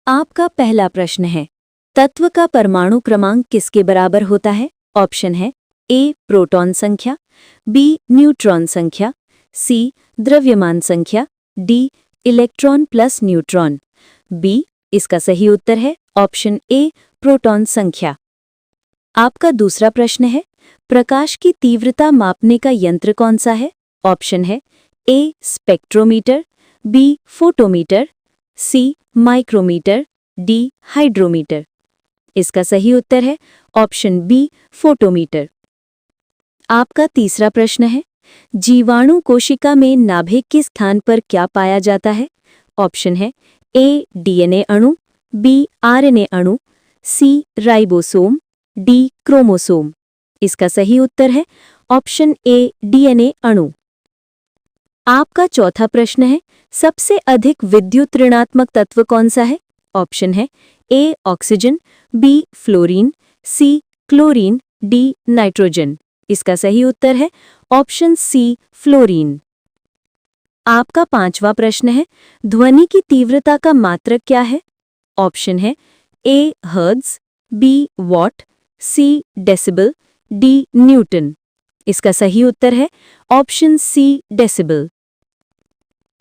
आपका पहला प्रश्न है, तत्व का परमाणु क्रमांक किसके बराबर होता है? ऑप्शन है ए प्रोटॉन संख्या, बी न्यूट्रॉन संख्या, सी द्रव्यमान संख्या, D electron plus neutron. B इसका सही उत्तर है ऑप्शन ए प्रोटॉन संख्या। आपका दूसरा प्रश्न है, प्रकाश की तीव्रता मापने का यंत्र कौन सा है? ऑप्शन है ए स्पेक्ट्रोमीटर, बी फोटोमीटर, सी माइक्रोमीटर, डी हाइड्रोमीटर। इसका सही उत्तर है ऑप्शन बी फोटोमीटर। आपका तीसरा प्रश्न है, जीवाणु कोशिका में नाभिक के स्थान पर क्या पाया जाता है? ऑप्शन है ए डीएनए अणु, बी आरएनए अणु, सी राइबोसोम, डी क्रोमोसोम। इसका सही उत्तर है ऑप्शन ए डीएनए अणु। आपका चौथा प्रश्न है, सबसे अधिक विद्युत ऋणात्मक तत्व कौन सा है? ऑप्शन है A oxygen, B fluorine, C chlorine, D nitrogen. इसका सही उत्तर है ऑप्शन सी फ्लोरीन। आपका पांचवा प्रश्न है, ध्वनि की तीव्रता का मात्रक क्या है? ऑप्शन है A hertz, B watt, C decibel, D newton. इसका सही उत्तर है ऑप्शन सी डेसिबल।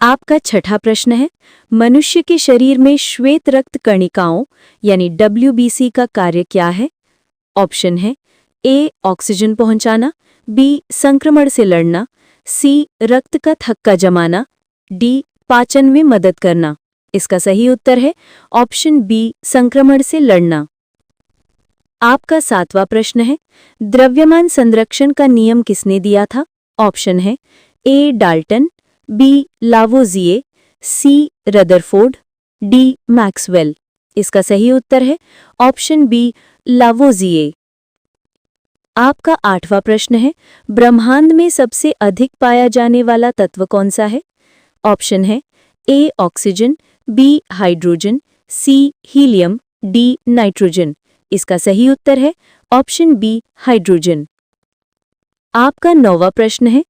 आपका छठा प्रश्न है, मनुष्य के शरीर में श्वेत रक्त कणिकाओं यानी WBC का कार्य क्या है? ऑप्शन है ए ऑक्सीजन पहुंचाना, बी संक्रमण से लड़ना, सी रक्त का थक्का जमाना, डी पाचन में मदद करना। इसका सही उत्तर है ऑप्शन बी संक्रमण से लड़ना। आपका सातवां प्रश्न है, द्रव्यमान संरक्षण का नियम किसने दिया था? ऑप्शन है ए डाल्टन, बी लावोजिए, सी रदरफोर्ड, डी मैक्सवेल। इसका सही उत्तर है ऑप्शन बी लावोजिए। आपका आठवां प्रश्न है, ब्रह्मांड में सबसे अधिक पाया जाने वाला तत्व कौन सा है? ऑप्शन है A oxygen, B hydrogen, C helium, D nitrogen. इसका सही उत्तर है ऑप्शन बी हाइड्रोजन। आपका नौवां प्रश्न है,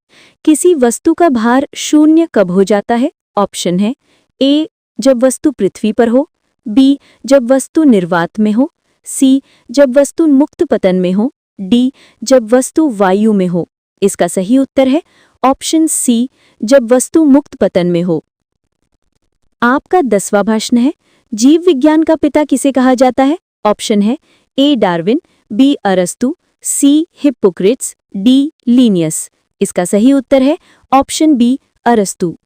किसी वस्तु का भार शून्य कब हो जाता है? ऑप्शन है ए जब वस्तु पृथ्वी पर हो, बी जब वस्तु निर्वात में हो, सी जब वस्तु मुक्त पतन में हो, डी जब वस्तु वायु में हो। इसका सही उत्तर है ऑप्शन सी जब वस्तु मुक्त पतन में हो। आपका 10वां प्रश्न है, जीव विज्ञान का पिता किसे कहा जाता है? ऑप्शन है ए डार्विन, बी अरस्तु, सी हिप्पोक्रेट्स, डी लीनियस। इसका सही उत्तर है ऑप्शन बी अरस्तु।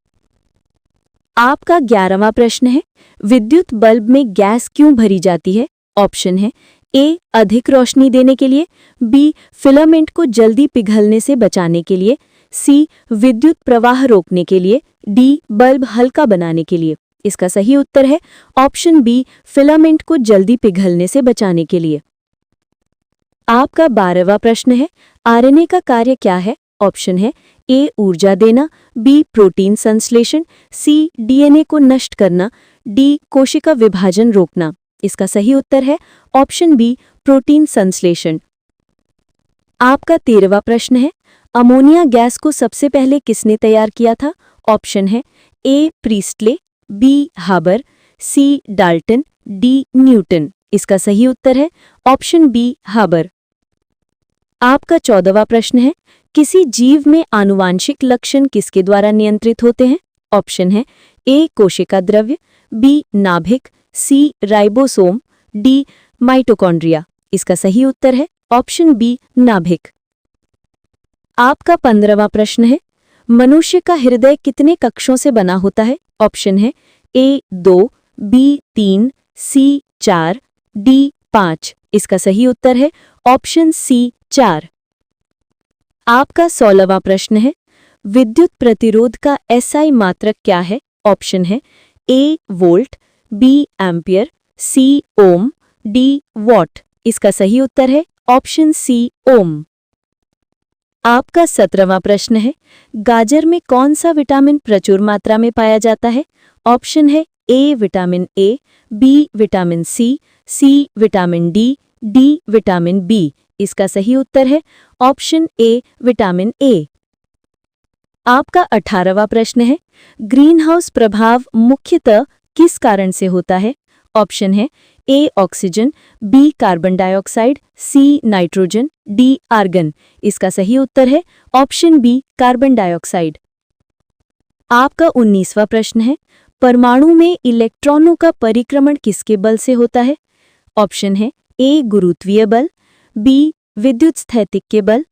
आपका 11वां प्रश्न है, विद्युत बल्ब में गैस क्यों भरी जाती है? ऑप्शन है ए अधिक रोशनी देने के लिए, बी फिलामेंट को जल्दी पिघलने से बचाने के लिए, सी विद्युत प्रवाह रोकने के लिए, डी बल्ब हल्का बनाने के लिए। इसका सही उत्तर है ऑप्शन बी फिलामेंट को जल्दी पिघलने से बचाने के लिए। आपका 12वां प्रश्न है, आरएनए का कार्य क्या है? ऑप्शन है ए ऊर्जा देना, बी प्रोटीन संश्लेषण, सी डीएनए को नष्ट करना, डी कोशिका विभाजन रोकना। इसका सही उत्तर है ऑप्शन बी प्रोटीन संश्लेषण। आपका 13वां प्रश्न है, अमोनिया गैस को सबसे पहले किसने तैयार किया था? ऑप्शन है ए प्रीस्टले, बी हाबर, सी डाल्टन, डी न्यूटन। इसका सही उत्तर है ऑप्शन बी हाबर। आपका 14वां प्रश्न है, किसी जीव में आनुवांशिक लक्षण किसके द्वारा नियंत्रित होते हैं? ऑप्शन है ए कोशिका द्रव्य, बी नाभिक, सी राइबोसोम, डी माइटोकॉन्ड्रिया। इसका सही उत्तर है ऑप्शन बी नाभिक। आपका 15वां प्रश्न है, मनुष्य का हृदय कितने कक्षों से बना होता है? ऑप्शन है ए 2, बी 3, सी 4, डी 5। इसका सही उत्तर है ऑप्शन सी 4। आपका 16वां प्रश्न है, विद्युत प्रतिरोध का एसआई मात्रक क्या है? ऑप्शन है A volt, B ampere, C ohm, D watt. इसका सही उत्तर है ऑप्शन सी ओम। आपका 17वां प्रश्न है, गाजर में कौन सा विटामिन प्रचुर मात्रा में पाया जाता है? ऑप्शन है A vitamin A, B vitamin C vitamin D, D vitamin B. इसका सही उत्तर है ऑप्शन ए विटामिन ए। आपका 18वां प्रश्न है, ग्रीन हाउस प्रभाव मुख्यतः किस कारण से होता है? ऑप्शन है A oxygen, B carbon dioxide, C nitrogen, D argon. इसका सही उत्तर है ऑप्शन बी कार्बन डाइऑक्साइड। आपका 19वां प्रश्न है, परमाणु में इलेक्ट्रॉनों का परिक्रमण किसके बल से होता है? ऑप्शन है ए गुरुत्वीय बल, बी विद्युत स्थैतिक बल,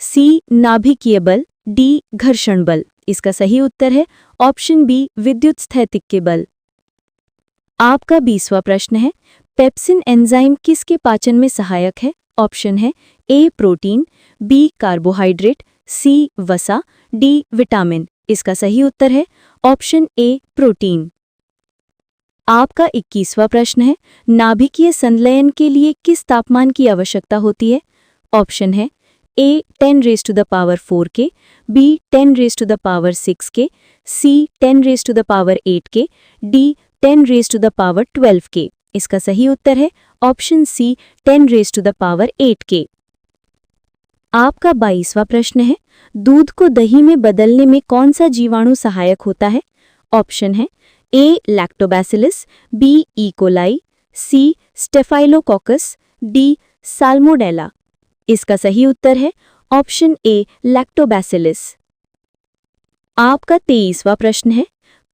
सी नाभिकीय बल, डी घर्षण बल। इसका सही उत्तर है ऑप्शन बी विद्युत स्थैतिक बल। आपका 20वां प्रश्न है, पेप्सिन एंजाइम किसके पाचन में सहायक है? ऑप्शन है ए प्रोटीन, बी कार्बोहाइड्रेट, सी वसा, डी विटामिन। इसका सही उत्तर है ऑप्शन ए प्रोटीन। आपका 21वां प्रश्न है, नाभिकीय संलयन के लिए किस तापमान की आवश्यकता होती है? ऑप्शन है ए 10⁴ के, बी 10⁻6 के, सी 10⁸ के, डी 10⁻12 के। इसका सही उत्तर है ऑप्शन सी 10⁸ के। आपका 22वां प्रश्न है, दूध को दही में बदलने में कौन सा जीवाणु सहायक होता है? ऑप्शन है ए लैक्टोबैसिलस, बी ई कोलाई, सी स्टेफाइलोकोकस, डी साल्मोनेला। इसका सही उत्तर है ऑप्शन ए लैक्टोबैसिलस। आपका 23वां प्रश्न है,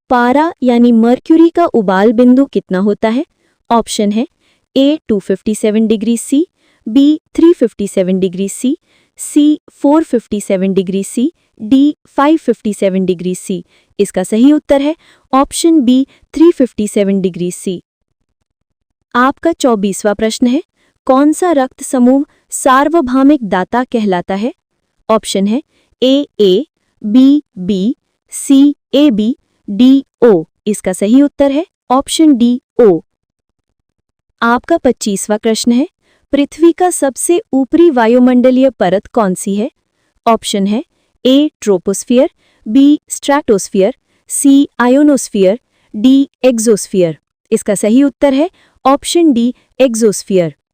पारा यानी मर्क्यूरी का उबाल बिंदु कितना होता है? ऑप्शन है A 257 degree C, B 357 degree C, C 457 degree C, D 557 degree C. इसका सही उत्तर है ऑप्शन बी 357 डिग्री सी। आपका 24वां प्रश्न है, कौन सा रक्त समूह सार्वभौमिक दाता कहलाता है? ऑप्शन है A, B B, C A B, D O. इसका सही उत्तर है ऑप्शन डी ओ। आपका 25वां प्रश्न है, पृथ्वी का सबसे ऊपरी वायुमंडलीय परत कौन सी है? ऑप्शन है ए ट्रोपोस्फियर, बी स्ट्रैटोस्फियर, सी आयोनोस्फियर, डी एक्सोस्फियर। इसका सही उत्तर है ऑप्शन डी एक्सोस्फियर।